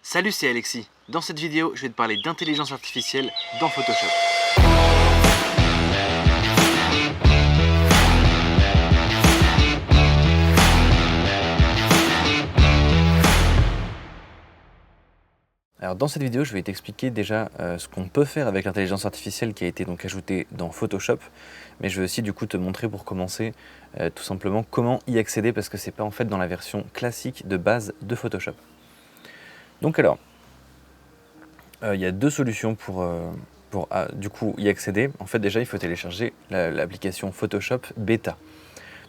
Salut, c'est Alexis. Dans cette vidéo, je vais te parler d'intelligence artificielle dans Photoshop. Alors dans cette vidéo, je vais t'expliquer déjà ce qu'on peut faire avec l'intelligence artificielle qui a été donc ajoutée dans Photoshop, mais je vais aussi du coup te montrer pour commencer tout simplement comment y accéder parce que c'est pas en fait dans la version classique de base de Photoshop. Donc alors, il y a deux solutions pour du coup y accéder. En fait déjà il faut télécharger l'application Photoshop Beta.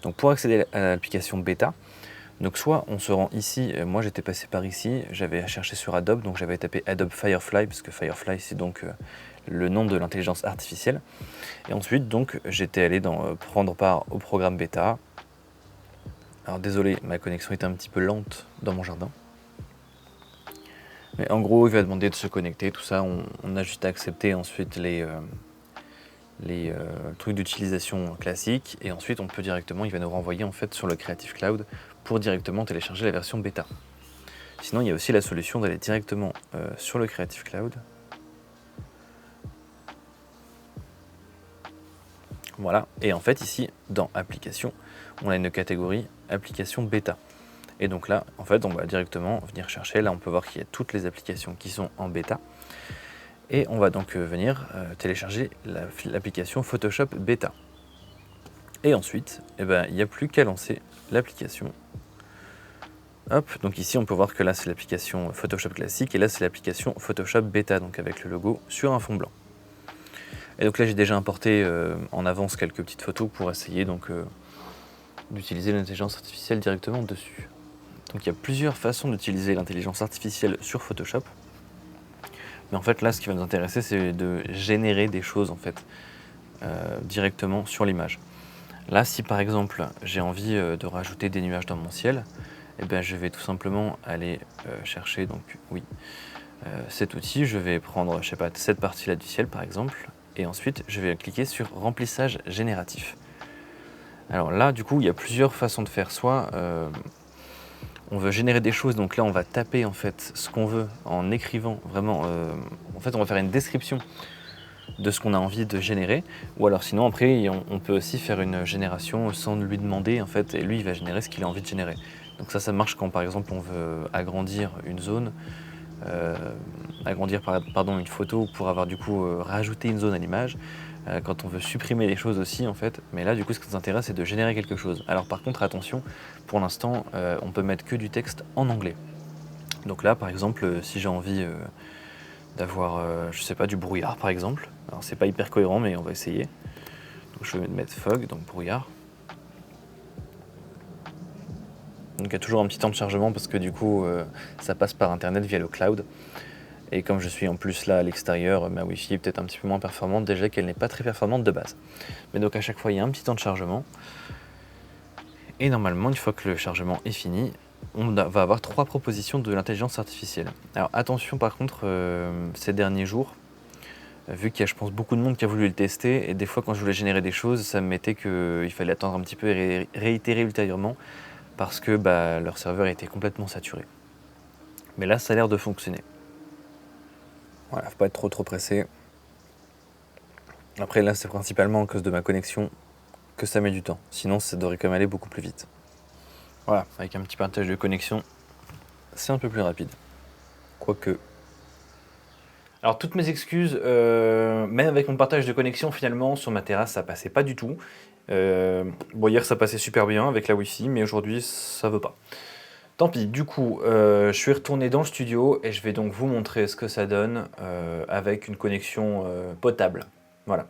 Donc pour accéder à l'application Beta, donc soit on se rend ici, moi j'étais passé par ici, j'avais cherché sur Adobe, donc j'avais tapé Adobe Firefly, parce que Firefly c'est donc le nom de l'intelligence artificielle. Et ensuite donc j'étais allé prendre part au programme bêta. Alors désolé, ma connexion était un petit peu lente dans mon jardin. Mais en gros il va demander de se connecter, tout ça, on a juste à accepter ensuite les trucs d'utilisation classiques, et ensuite on peut directement, il va nous renvoyer en fait sur le Creative Cloud pour directement télécharger la version bêta. Sinon il y a aussi la solution d'aller directement sur le Creative Cloud. Voilà, et en fait ici dans application, on a une catégorie application bêta. Et donc là, en fait, on va directement venir chercher, là on peut voir qu'il y a toutes les applications qui sont en bêta. Et on va donc venir télécharger l'application Photoshop Beta. Et ensuite, il n'y a plus qu'à lancer l'application. Hop, donc ici on peut voir que là c'est l'application Photoshop classique et là c'est l'application Photoshop Beta, donc avec le logo sur un fond blanc. Et donc là j'ai déjà importé en avance quelques petites photos pour essayer donc d'utiliser l'intelligence artificielle directement dessus. Donc il y a plusieurs façons d'utiliser l'intelligence artificielle sur Photoshop. Mais en fait là ce qui va nous intéresser c'est de générer des choses en fait directement sur l'image. Là si par exemple j'ai envie de rajouter des nuages dans mon ciel, eh bien, je vais tout simplement aller chercher donc oui cet outil. Je vais prendre, je sais pas, cette partie là du ciel par exemple, et ensuite je vais cliquer sur remplissage génératif. Alors là du coup il y a plusieurs façons de faire. Soit on veut générer des choses, donc là on va taper en fait ce qu'on veut en écrivant vraiment en fait on va faire une description de ce qu'on a envie de générer, ou alors sinon après on peut aussi faire une génération sans lui demander en fait, et lui il va générer ce qu'il a envie de générer. Donc ça marche quand par exemple on veut agrandir une zone, agrandir pardon une photo pour avoir du coup rajouter une zone à l'image, quand on veut supprimer des choses aussi en fait. Mais là du coup ce qui nous intéresse c'est de générer quelque chose. Alors par contre attention, pour l'instant on peut mettre que du texte en anglais. Donc là par exemple si j'ai envie d'avoir je sais pas, du brouillard par exemple, alors c'est pas hyper cohérent mais on va essayer. Donc je vais mettre fog, donc brouillard. Donc il y a toujours un petit temps de chargement parce que du coup ça passe par internet via le cloud. Et comme je suis en plus là à l'extérieur, ma Wi-Fi est peut-être un petit peu moins performante déjà qu'elle n'est pas très performante de base. Mais donc à chaque fois il y a un petit temps de chargement. Et normalement une fois que le chargement est fini, on va avoir 3 propositions de l'intelligence artificielle. Alors attention par contre ces derniers jours, vu qu'il y a je pense beaucoup de monde qui a voulu le tester, et des fois quand je voulais générer des choses, ça me mettait qu'il fallait attendre un petit peu et réitérer ultérieurement parce que leur serveur était complètement saturé. Mais là ça a l'air de fonctionner. Voilà, faut pas être trop pressé. Après là c'est principalement à cause de ma connexion que ça met du temps, sinon ça devrait quand même aller beaucoup plus vite. Voilà, avec un petit partage de connexion, c'est un peu plus rapide. Quoique. Alors toutes mes excuses, même avec mon partage de connexion finalement sur ma terrasse ça passait pas du tout. Bon hier ça passait super bien avec la Wi-Fi, mais aujourd'hui ça veut pas. Tant pis, du coup je suis retourné dans le studio et je vais donc vous montrer ce que ça donne avec une connexion potable. Voilà.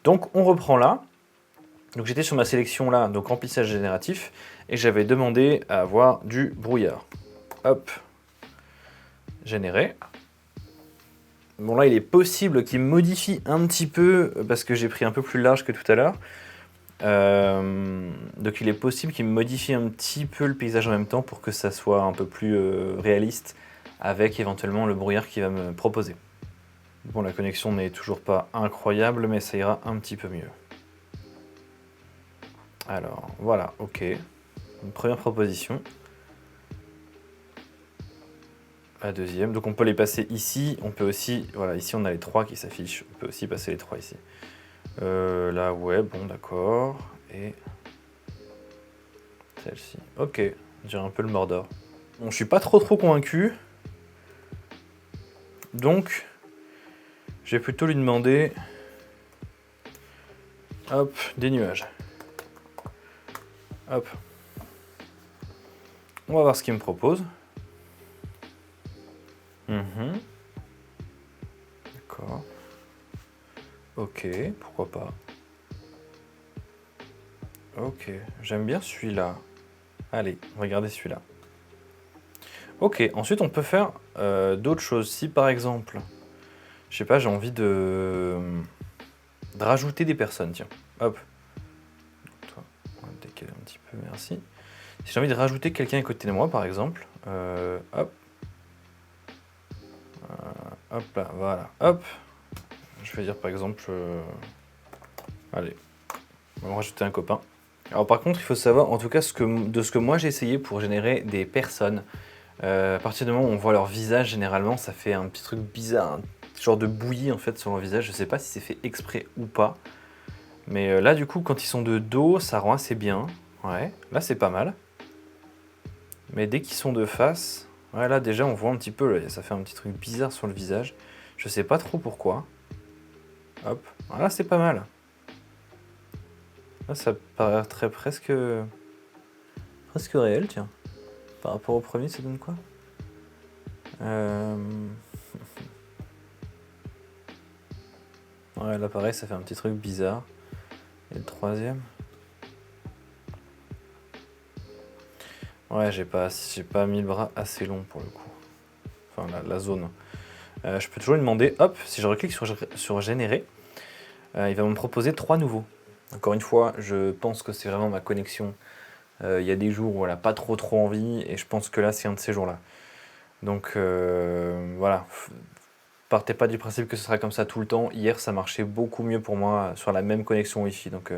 Donc on reprend là. Donc j'étais sur ma sélection là, donc remplissage génératif, et j'avais demandé à avoir du brouillard. Hop, généré. Bon là il est possible qu'il modifie un petit peu, parce que j'ai pris un peu plus large que tout à l'heure. Donc il est possible qu'il modifie un petit peu le paysage en même temps pour que ça soit un peu plus réaliste, avec éventuellement le brouillard qu'il va me proposer. Bon la connexion n'est toujours pas incroyable, mais ça ira un petit peu mieux. Alors voilà, ok. Une première proposition. la deuxième. Donc on peut les passer ici. On peut aussi, voilà, ici on a les 3 qui s'affichent. On peut aussi passer les 3 ici. Là, ouais, bon, d'accord. Et celle-ci. Ok, on dirait un peu le Mordor. Bon, je suis pas trop convaincu. Donc, je vais plutôt lui demander... Hop, des nuages. Hop. On va voir ce qu'il me propose. D'accord. Ok, pourquoi pas. Ok, j'aime bien celui-là. Allez, regardez celui-là. Ok, ensuite on peut faire d'autres choses. Si par exemple, je sais pas, j'ai envie de rajouter des personnes, tiens. Hop. Toi, on va le décaler un petit peu, merci. Si j'ai envie de rajouter quelqu'un à côté de moi, par exemple, hop. Hop là, voilà, hop. Je vais dire par exemple, allez, on va rajouter un copain. Alors par contre, il faut savoir, en tout cas, de ce que moi j'ai essayé pour générer des personnes, à partir du moment où on voit leur visage, généralement, ça fait un petit truc bizarre, un genre de bouillie en fait sur leur visage. Je sais pas si c'est fait exprès ou pas. Mais là, du coup, quand ils sont de dos, ça rend assez bien. Ouais, là c'est pas mal. Mais dès qu'ils sont de face, ouais, là déjà on voit un petit peu, là, ça fait un petit truc bizarre sur le visage. Je sais pas trop pourquoi. Hop, ah, là c'est pas mal. Là ça paraîtrait presque réel, tiens. Par rapport au premier, ça donne quoi? Ouais, là pareil, ça fait un petit truc bizarre. Et le troisième? Ouais, j'ai pas mis le bras assez long pour le coup. Enfin, la zone. Je peux toujours lui demander, hop, si je reclique sur générer, il va me proposer 3 nouveaux. Encore une fois, je pense que c'est vraiment ma connexion. Il y a des jours où elle n'a pas trop envie, et je pense que là, c'est un de ces jours-là. Donc voilà, partez pas du principe que ce sera comme ça tout le temps. Hier, ça marchait beaucoup mieux pour moi sur la même connexion Wi-Fi. Donc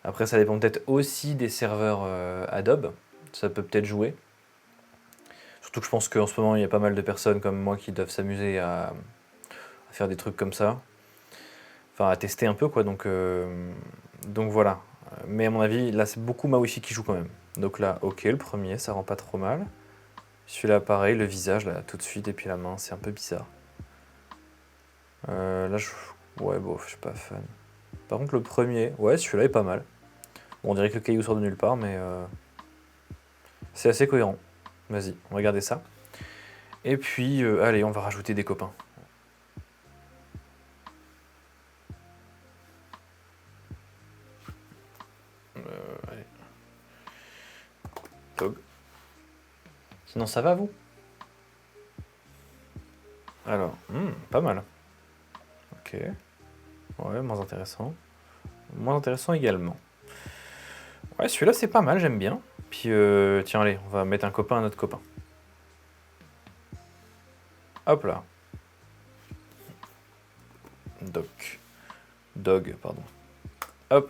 après, ça dépend peut-être aussi des serveurs Adobe. Ça peut peut-être jouer. Surtout que je pense qu'en ce moment, il y a pas mal de personnes comme moi qui doivent s'amuser à faire des trucs comme ça. Enfin, à tester un peu, quoi. Donc voilà. Mais à mon avis, là, c'est beaucoup ma Wi-Fi qui joue quand même. Donc là, ok, le premier, ça rend pas trop mal. Celui-là, pareil, le visage, là, tout de suite, et puis la main, c'est un peu bizarre. Là, ouais, bof, je suis pas fan. Par contre, le premier, ouais, celui-là est pas mal. Bon, on dirait que le caillou sort de nulle part, mais c'est assez cohérent. Vas-y, on va regarder ça. Et puis, allez, on va rajouter des copains. Allez. Tog. Sinon, ça va, vous? Alors, pas mal. Ok. Ouais, moins intéressant. Moins intéressant également. Ouais, celui-là, c'est pas mal, j'aime bien. Puis, tiens, allez, on va mettre un copain à notre copain. Hop là. Dog, pardon. Hop.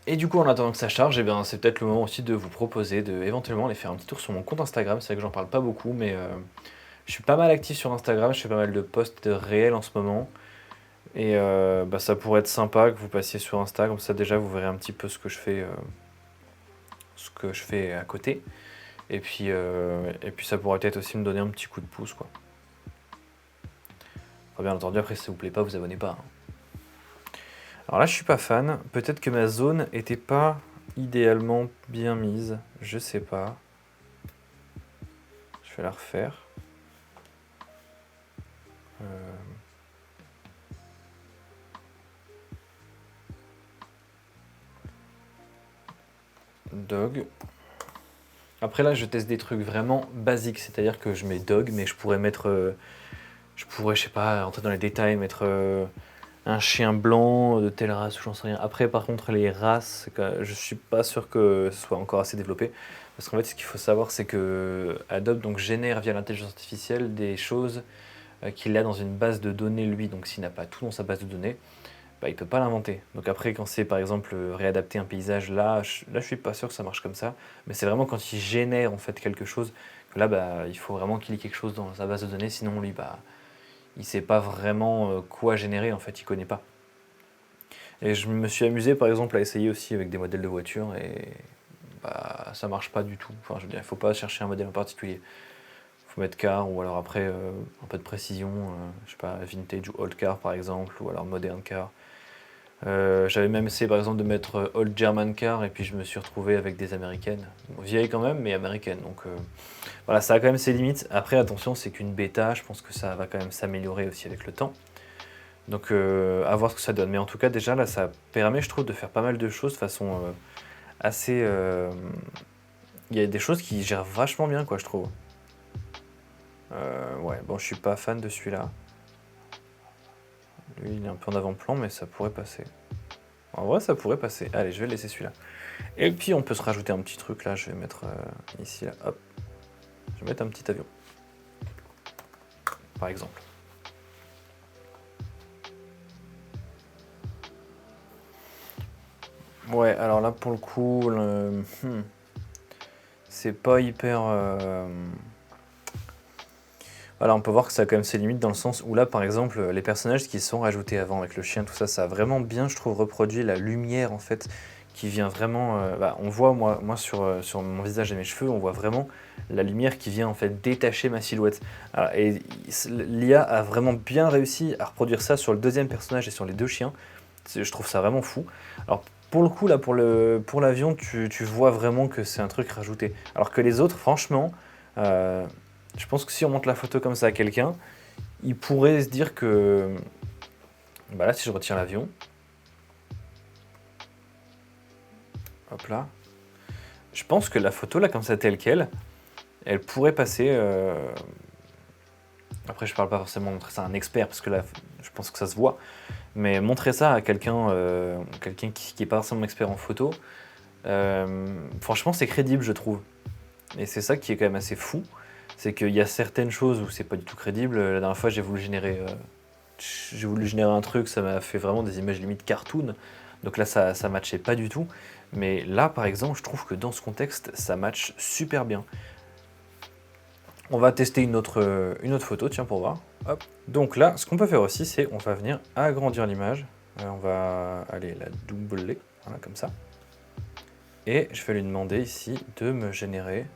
Et du coup, en attendant que ça charge, eh bien, c'est peut-être le moment aussi de vous proposer de éventuellement aller faire un petit tour sur mon compte Instagram. C'est vrai que j'en parle pas beaucoup, mais je suis pas mal actif sur Instagram. Je fais pas mal de posts réels en ce moment. Et ça pourrait être sympa que vous passiez sur Insta. Comme ça, déjà, vous verrez un petit peu ce que je fais à côté. Et puis ça pourrait peut-être aussi me donner un petit coup de pouce, quoi. Enfin, bien entendu, après, si ça vous plaît pas, vous abonnez pas, hein. Alors là, je suis pas fan. Peut-être que ma zone était pas idéalement bien mise. Je sais pas. Je vais la refaire. Dog. Après là, je teste des trucs vraiment basiques. C'est-à-dire que je mets dog, mais je pourrais mettre... je sais pas, entrer dans les détails, mettre... un chien blanc de telle race, j'en sais rien. Après, par contre, les races, je suis pas sûr que ce soit encore assez développé. Parce qu'en fait, ce qu'il faut savoir, c'est que Adobe donc, génère via l'intelligence artificielle des choses qu'il a dans une base de données, lui. Donc, s'il n'a pas tout dans sa base de données, il ne peut pas l'inventer. Donc, après, quand c'est par exemple réadapter un paysage, là, je suis pas sûr que ça marche comme ça. Mais c'est vraiment quand il génère en fait quelque chose qu'il Là, bah, il faut vraiment qu'il ait quelque chose dans sa base de données, sinon lui, bah, il sait pas vraiment quoi générer, en fait, il connaît pas. Et je me suis amusé par exemple à essayer aussi avec des modèles de voitures et bah, ça marche pas du tout. Enfin, je veux dire, il faut pas chercher un modèle en particulier. Il faut mettre car ou alors après un peu de précision, je sais pas, vintage ou old car par exemple, ou alors modern car. J'avais même essayé par exemple de mettre old German car et puis je me suis retrouvé avec des américaines. Bon, vieilles quand même, mais américaines. Donc voilà, ça a quand même ses limites. Après, attention, c'est qu'une bêta, je pense que ça va quand même s'améliorer aussi avec le temps. Donc à voir ce que ça donne. Mais en tout cas, déjà là, ça permet, je trouve, de faire pas mal de choses de façon assez. Il y a des choses qui gèrent vachement bien, quoi, je trouve. Ouais, bon, je suis pas fan de celui-là. Lui, il est un peu en avant-plan, mais ça pourrait passer. En vrai, ça pourrait passer. Allez, je vais laisser celui-là. Et puis, on peut se rajouter un petit truc là. Je vais mettre ici, là. Hop. Je vais mettre un petit avion. Par exemple. Ouais, alors là, pour le coup, c'est pas hyper. Voilà, on peut voir que ça a quand même ses limites dans le sens où là, par exemple, les personnages qui sont rajoutés avant avec le chien, tout ça, ça a vraiment bien, je trouve, reproduit la lumière en fait qui vient vraiment. Bah, on voit, moi sur mon visage et mes cheveux, on voit vraiment la lumière qui vient en fait détacher ma silhouette. Alors, et l'IA a vraiment bien réussi à reproduire ça sur le deuxième personnage et sur les deux chiens. Je trouve ça vraiment fou. Alors, pour le coup, là, pour l'avion, tu vois vraiment que c'est un truc rajouté. Alors que les autres, franchement. Je pense que si on montre la photo comme ça à quelqu'un, il pourrait se dire que. Bah là, si je retire l'avion. Hop là. Je pense que la photo, là, comme ça, telle qu'elle, elle pourrait passer. Après, je parle pas forcément de montrer ça à un expert, parce que là, je pense que ça se voit. Mais montrer ça à quelqu'un qui n'est pas forcément expert en photo, franchement, c'est crédible, je trouve. Et c'est ça qui est quand même assez fou. C'est qu'il y a certaines choses où c'est pas du tout crédible. La dernière fois, j'ai voulu générer un truc, ça m'a fait vraiment des images limite cartoon. Donc là, ça matchait pas du tout. Mais là, par exemple, je trouve que dans ce contexte, ça match super bien. On va tester une autre photo, tiens, pour voir. Hop. Donc là, ce qu'on peut faire aussi, c'est on va venir agrandir l'image. On va aller la doubler, voilà, comme ça. Et je vais lui demander ici de me générer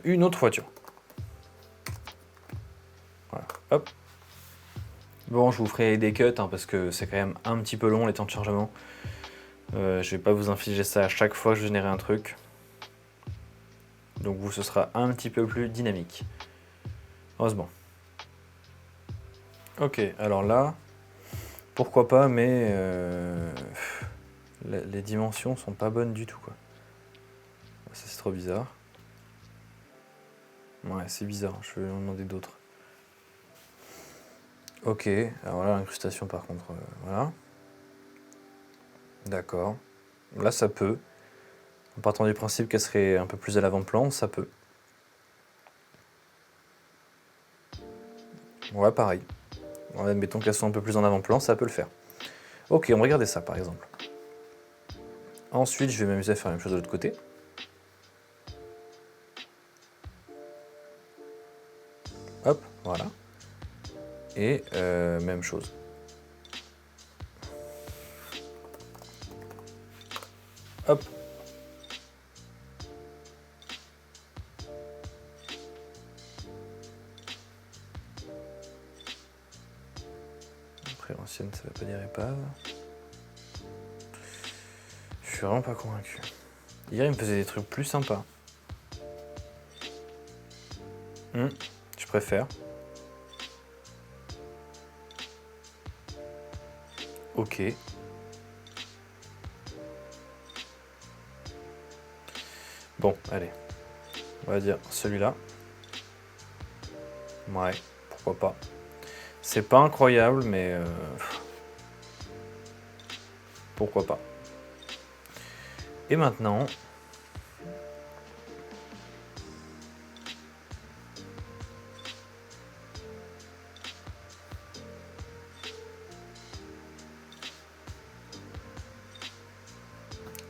une autre voiture. Voilà, hop. Bon, je vous ferai des cuts hein, parce que c'est quand même un petit peu long les temps de chargement. Je vais pas vous infliger ça à chaque fois que je générerai un truc. Donc vous, ce sera un petit peu plus dynamique. Heureusement. Ok, alors là, pourquoi pas, mais les dimensions sont pas bonnes du tout, quoi. Ça, c'est trop bizarre. Ouais, c'est bizarre, je vais en demander d'autres. Ok, alors là, l'incrustation, par contre, voilà. D'accord. Là, ça peut. En partant du principe qu'elle serait un peu plus à l'avant-plan, ça peut. Ouais, pareil. Ouais, admettons qu'elle soit un peu plus en avant-plan, ça peut le faire. Ok, on va regarder ça, par exemple. Ensuite, je vais m'amuser à faire la même chose de l'autre côté. Hop, voilà. Et même chose. Hop. Après, ancienne, ça veut pas dire épave. Je suis vraiment pas convaincu. Hier, il me faisait des trucs plus sympas. Je préfère. Ok. Bon, allez. On va dire celui-là. Ouais, pourquoi pas. C'est pas incroyable, mais pourquoi pas. Et maintenant,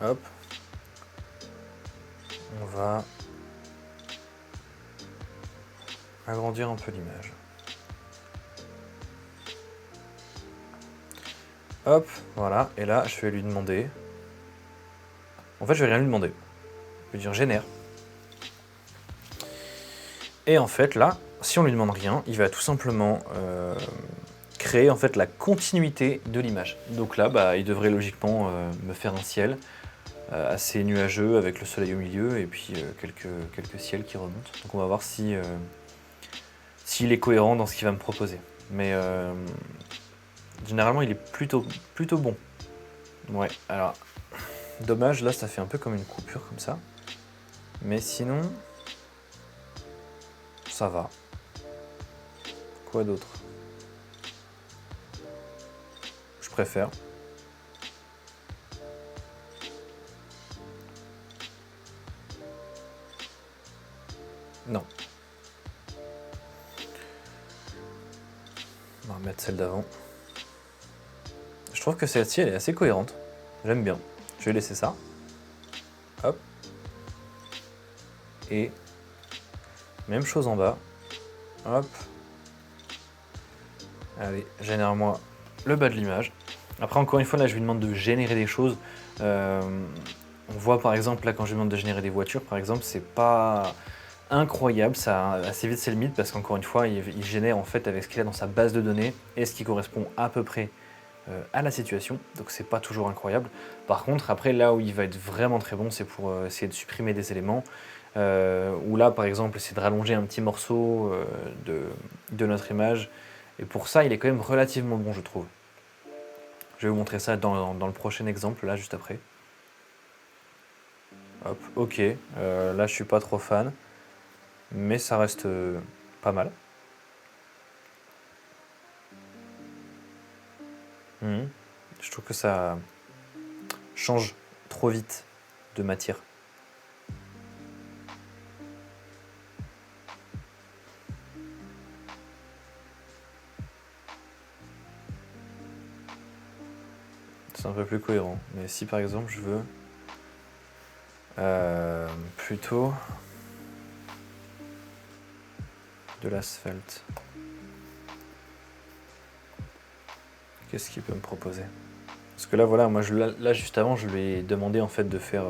hop, on va agrandir un peu l'image. Hop, voilà, et là je vais lui demander... En fait je vais rien lui demander. Je vais dire génère. Et en fait là, si on lui demande rien, il va tout simplement créer en fait la continuité de l'image. Donc là, bah, il devrait logiquement me faire un ciel assez nuageux avec le soleil au milieu et puis quelques ciels qui remontent. Donc on va voir si s'il est cohérent dans ce qu'il va me proposer. Mais généralement il est plutôt bon. Ouais, alors dommage, là ça fait un peu comme une coupure comme ça. Mais sinon, ça va. Quoi d'autre? Je préfère. Non. On va remettre celle d'avant. Je trouve que celle-ci, elle est assez cohérente. J'aime bien. Je vais laisser ça. Hop. Et même chose en bas. Hop. Allez, génère-moi le bas de l'image. Après, encore une fois, là, je lui demande de générer des choses. On voit par exemple, là, quand je lui demande de générer des voitures, par exemple, c'est pas incroyable. Ça a assez vite ses limites parce qu'encore une fois, il génère en fait avec ce qu'il a dans sa base de données et ce qui correspond à peu près à la situation. Donc, c'est pas toujours incroyable. Par contre, après, là où il va être vraiment très bon, c'est pour essayer de supprimer des éléments. Ou là, par exemple, essayer de rallonger un petit morceau de notre image. Et pour ça, il est quand même relativement bon, je trouve. Je vais vous montrer ça dans le prochain exemple, là, juste après. Hop, ok. Là, je suis pas trop fan. Mais ça reste pas mal. Je trouve que ça change trop vite de matière. C'est un peu plus cohérent. Mais si par exemple je veux plutôt de l'asphalte, qu'est-ce qu'il peut me proposer? Parce que là voilà, moi là juste avant je lui ai demandé en fait de faire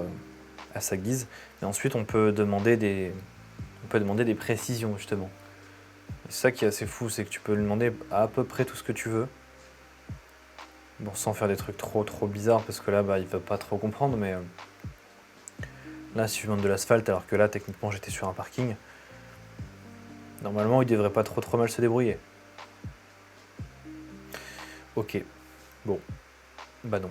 à sa guise. Et ensuite on peut demander des précisions justement. C'est ça qui est assez fou, c'est que tu peux lui demander à peu près tout ce que tu veux. Bon, sans faire des trucs trop bizarres, parce que là, bah, il va pas trop comprendre, mais là, si je lui demande de l'asphalte, alors que là, techniquement, j'étais sur un parking, normalement, il devrait pas trop mal se débrouiller. Ok, bon, bah non.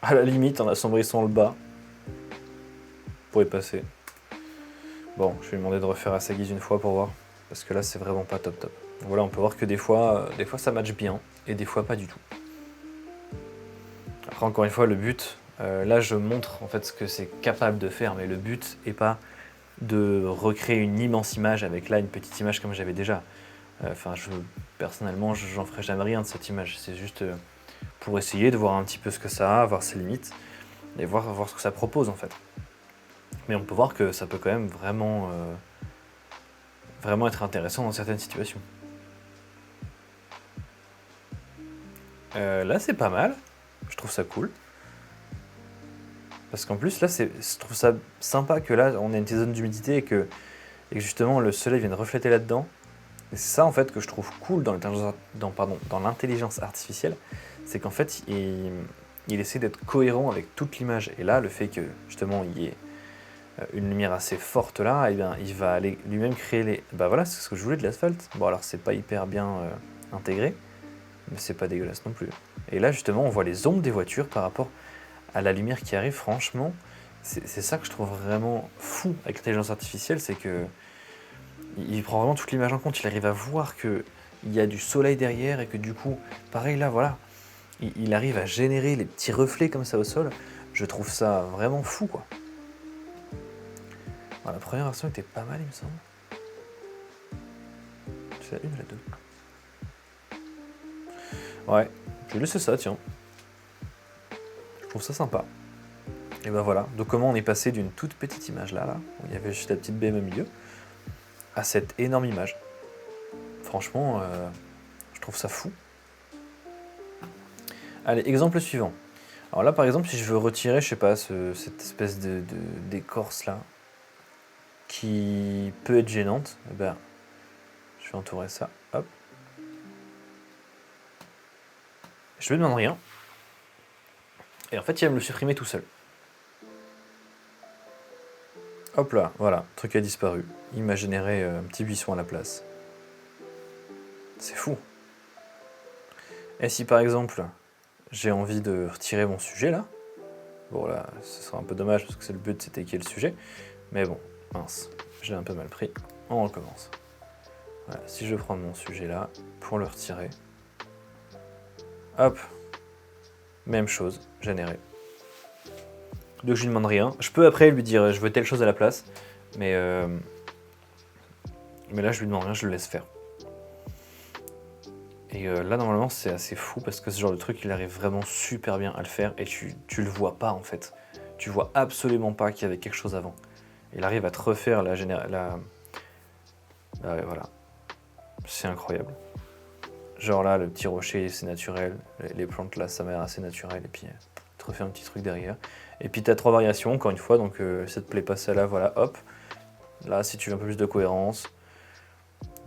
À la limite, en assombrissant le bas, pour y passer. Bon, je vais lui demander de refaire à sa guise une fois pour voir, parce que là, c'est vraiment pas top. Voilà, on peut voir que des fois ça match bien, et des fois pas du tout. Après, encore une fois, le but, là, je montre en fait ce que c'est capable de faire, mais le but est pas de recréer une immense image avec là une petite image comme j'avais déjà. Enfin, personnellement, j'en ferai jamais rien de cette image. C'est juste pour essayer de voir un petit peu ce que ça a, voir ses limites, et voir ce que ça propose en fait. Mais on peut voir que ça peut quand même vraiment être intéressant dans certaines situations. Là, c'est pas mal. Je trouve ça cool. Parce qu'en plus, là, je trouve ça sympa que là, on ait une petite zone d'humidité et que justement le soleil vienne refléter là-dedans. Et c'est ça en fait que je trouve cool dans l'intelligence artificielle, c'est qu'en fait il essaie d'être cohérent avec toute l'image. Et là, le fait que justement il y ait une lumière assez forte là, et bien il va aller lui-même créer les... Bah voilà, c'est ce que je voulais de l'asphalte. Bon alors c'est pas hyper bien intégré, mais c'est pas dégueulasse non plus. Et là justement on voit les ombres des voitures par rapport à la lumière qui arrive. Franchement, c'est ça que je trouve vraiment fou avec l'intelligence artificielle, c'est que il prend vraiment toute l'image en compte, il arrive à voir qu'il y a du soleil derrière et que du coup, pareil là, voilà, il arrive à générer les petits reflets comme ça au sol. Je trouve ça vraiment fou, quoi. Alors, la première version était pas mal, il me semble. C'est la 1 ou la 2? Ouais, je vais laisser ça, tiens. Je trouve ça sympa. Et ben voilà, donc comment on est passé d'une toute petite image là, où il y avait juste la petite BM au milieu, à cette énorme image. Franchement, je trouve ça fou. Allez, exemple suivant. Alors là, par exemple, si je veux retirer, je sais pas, cette espèce d'écorce là, qui peut être gênante, eh ben, je vais entourer ça, hop. Je lui demande rien. Et en fait, il va me le supprimer tout seul. Hop là, voilà, le truc a disparu. Il m'a généré un petit buisson à la place. C'est fou. Et si par exemple, j'ai envie de retirer mon sujet là, bon là, ce sera un peu dommage parce que c'est le but, c'était qu'il y ait le sujet. Mais bon, mince, je l'ai un peu mal pris. On recommence. Voilà, si je prends mon sujet là, pour le retirer, hop, même chose, généré. Donc je lui demande rien. Je peux après lui dire je veux telle chose à la place, mais là je lui demande rien, je le laisse faire. Et là normalement c'est assez fou parce que ce genre de truc il arrive vraiment super bien à le faire et tu le vois pas en fait. Tu vois absolument pas qu'il y avait quelque chose avant. Il arrive à te refaire voilà. C'est incroyable. Genre là le petit rocher c'est naturel, les plantes là ça m'a l'air assez naturel et puis te refait un petit truc derrière. Et puis tu as 3 variations encore une fois, donc ça te plaît pas celle-là, voilà, hop. Là si tu veux un peu plus de cohérence,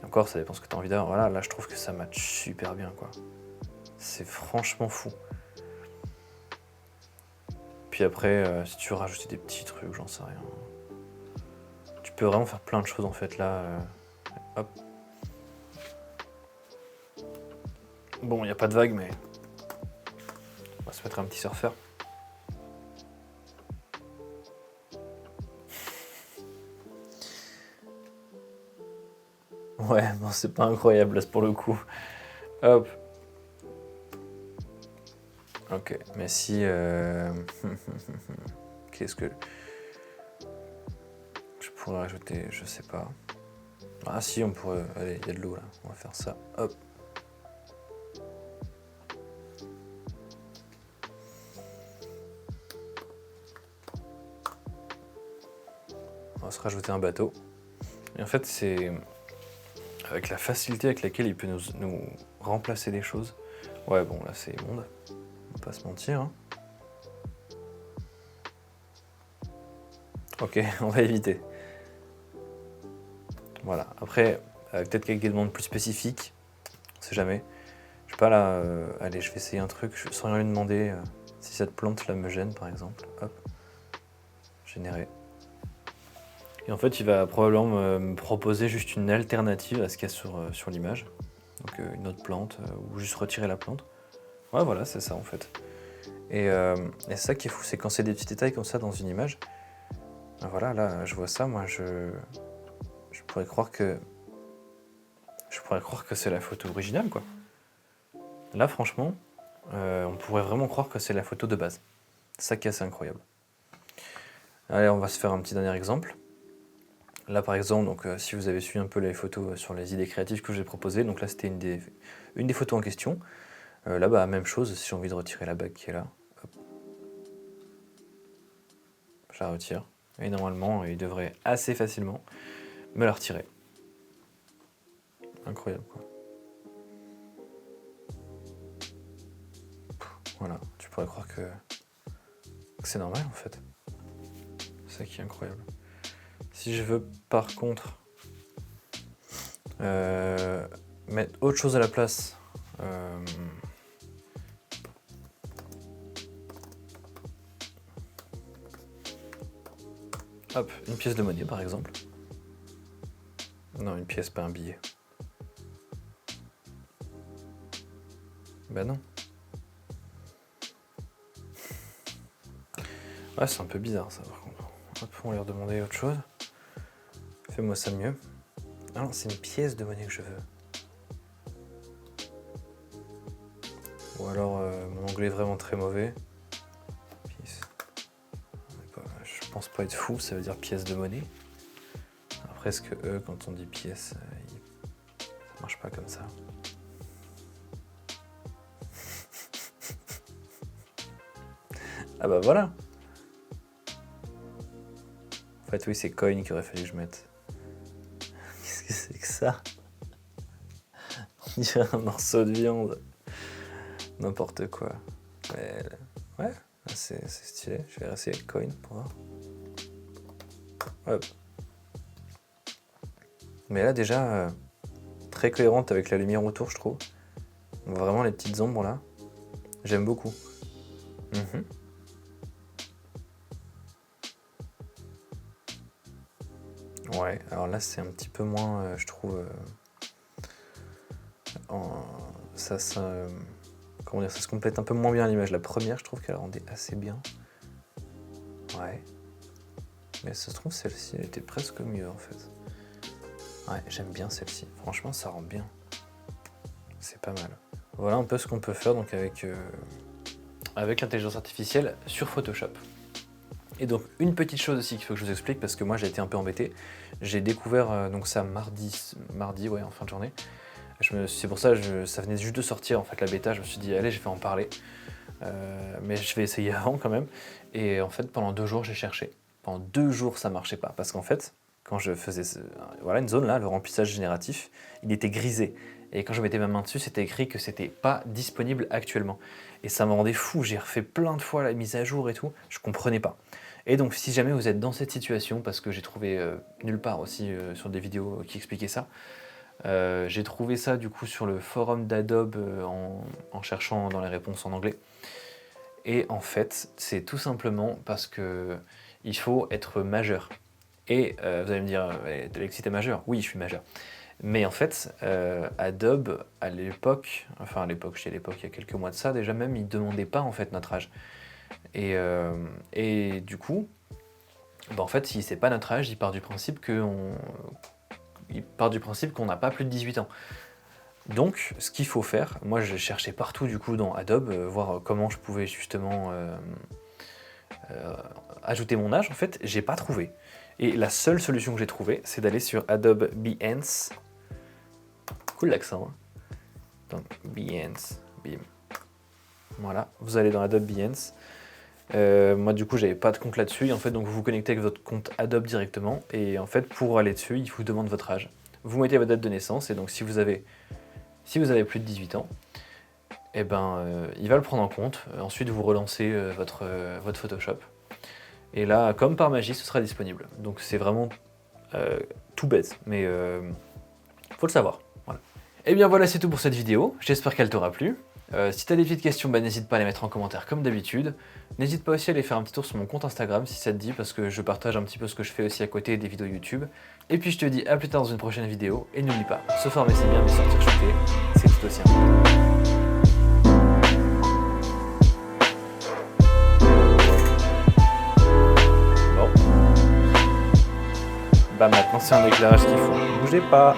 encore ça dépend ce que tu as envie d'avoir, voilà, là je trouve que ça match super bien quoi. C'est franchement fou. Puis après, si tu veux rajouter des petits trucs, j'en sais rien. Tu peux vraiment faire plein de choses en fait là. Hop. Bon, il n'y a pas de vague, mais on va se mettre un petit surfeur. Ouais, bon, c'est pas incroyable là pour le coup. Hop. Ok, mais si... Qu'est-ce que... Je pourrais rajouter, je sais pas. Ah si, on pourrait... Allez, il y a de l'eau là, on va faire ça. Hop. On va se rajouter un bateau. Et en fait, c'est... Avec la facilité avec laquelle il peut nous remplacer des choses. Ouais, bon, là c'est immonde. On va pas se mentir. Hein. Ok, on va éviter. Voilà. Après, peut-être qu'avec des demandes plus spécifiques, on sait jamais. Je sais pas là, allez, je vais essayer un truc sans rien lui demander. Si cette plante là me gêne par exemple. Hop. Générer. Et en fait, il va probablement me proposer juste une alternative à ce qu'il y a sur l'image. Donc une autre plante, ou juste retirer la plante. Ouais, voilà, c'est ça en fait. Et c'est ça qui est fou, c'est quand c'est des petits détails comme ça dans une image. Ben voilà, là, je vois ça, moi, je pourrais croire que c'est la photo originale, quoi. Là, franchement, on pourrait vraiment croire que c'est la photo de base. C'est ça qui est assez incroyable. Allez, on va se faire un petit dernier exemple. Là, par exemple, donc, si vous avez suivi un peu les photos sur les idées créatives que j'ai proposées, donc là, c'était une des photos en question. Là, bah, même chose, si j'ai envie de retirer la bague qui est là, hop. Je la retire. Et normalement, il devrait assez facilement me la retirer. Incroyable, quoi. Voilà, tu pourrais croire que c'est normal, en fait. C'est ça qui est incroyable. Si je veux, par contre, mettre autre chose à la place, hop, une pièce de monnaie, par exemple. Non, une pièce, pas un billet. Bah non. Ouais, c'est un peu bizarre ça par contre. Hop, on va leur demander autre chose. Fais-moi ça mieux. Ah non, c'est une pièce de monnaie que je veux. Ou alors mon anglais est vraiment très mauvais. Pièce. Je pense pas être fou, ça veut dire pièce de monnaie. presque E quand on dit pièce. Ça marche pas comme ça. Ah bah voilà. En fait oui c'est coin qu'il aurait fallu que je mette. Qu'est-ce que c'est que ça? On dirait un morceau de viande. N'importe quoi. Mais, ouais, c'est stylé. Je vais essayer coin pour voir. Hop. Mais là déjà, très cohérente avec la lumière autour je trouve. On voit vraiment les petites ombres là. J'aime beaucoup. Ouais, alors là c'est un petit peu moins, je trouve, comment dire, ça se complète un peu moins bien l'image. La première, je trouve qu'elle rendait assez bien. Ouais. Mais ça se trouve, celle-ci, elle était presque mieux en fait. Ouais, j'aime bien celle-ci. Franchement, ça rend bien. C'est pas mal. Voilà un peu ce qu'on peut faire donc avec l'intelligence artificielle sur Photoshop. Et donc une petite chose aussi qu'il faut que je vous explique parce que moi j'ai été un peu embêté. J'ai découvert donc ça mardi ouais, en fin de journée. C'est pour ça ça venait juste de sortir en fait la bêta. Je me suis dit allez je vais en parler, mais je vais essayer avant quand même. Et en fait pendant 2 jours j'ai cherché. Pendant 2 jours ça marchait pas parce qu'en fait quand je faisais voilà une zone là, le remplissage génératif, il était grisé. Et quand je mettais ma main dessus, c'était écrit que c'était pas disponible actuellement. Et ça me rendait fou, j'ai refait plein de fois la mise à jour et tout, je comprenais pas. Et donc si jamais vous êtes dans cette situation, parce que j'ai trouvé nulle part aussi sur des vidéos qui expliquaient ça, j'ai trouvé ça du coup sur le forum d'Adobe en cherchant dans les réponses en anglais. Et en fait, c'est tout simplement parce que il faut être majeur. Et vous allez me dire, Alexis t'es majeur? Oui, je suis majeur. Mais en fait, Adobe, à l'époque, il y a quelques mois de ça, déjà même, il ne demandait pas en fait notre âge. Et du coup, bah en fait, si c'est pas notre âge, il part du principe qu'on n'a pas plus de 18 ans. Donc, ce qu'il faut faire, moi je cherchais partout du coup dans Adobe, voir comment je pouvais justement ajouter mon âge. En fait, j'ai pas trouvé. Et la seule solution que j'ai trouvée, c'est d'aller sur Adobe Behance. Cool l'accent, hein. Donc Behance, bim. Voilà, vous allez dans Adobe Behance. Moi du coup j'avais pas de compte là-dessus, en fait donc vous vous connectez avec votre compte Adobe directement et en fait pour aller dessus il vous demande votre âge. Vous mettez votre date de naissance et donc si vous avez plus de 18 ans, et ben il va le prendre en compte. Ensuite vous relancez votre Photoshop et là comme par magie ce sera disponible. Donc c'est vraiment tout bête mais faut le savoir. Voilà. Et bien voilà c'est tout pour cette vidéo, j'espère qu'elle t'aura plu. Si tu as des petites questions, bah, n'hésite pas à les mettre en commentaire comme d'habitude. N'hésite pas aussi à aller faire un petit tour sur mon compte Instagram si ça te dit, parce que je partage un petit peu ce que je fais aussi à côté des vidéos YouTube. Et puis je te dis à plus tard dans une prochaine vidéo, et n'oublie pas, se former c'est bien, mais sortir shooter, c'est tout aussi important. Bon. Bah maintenant c'est un éclairage qu'il faut. Bougez pas.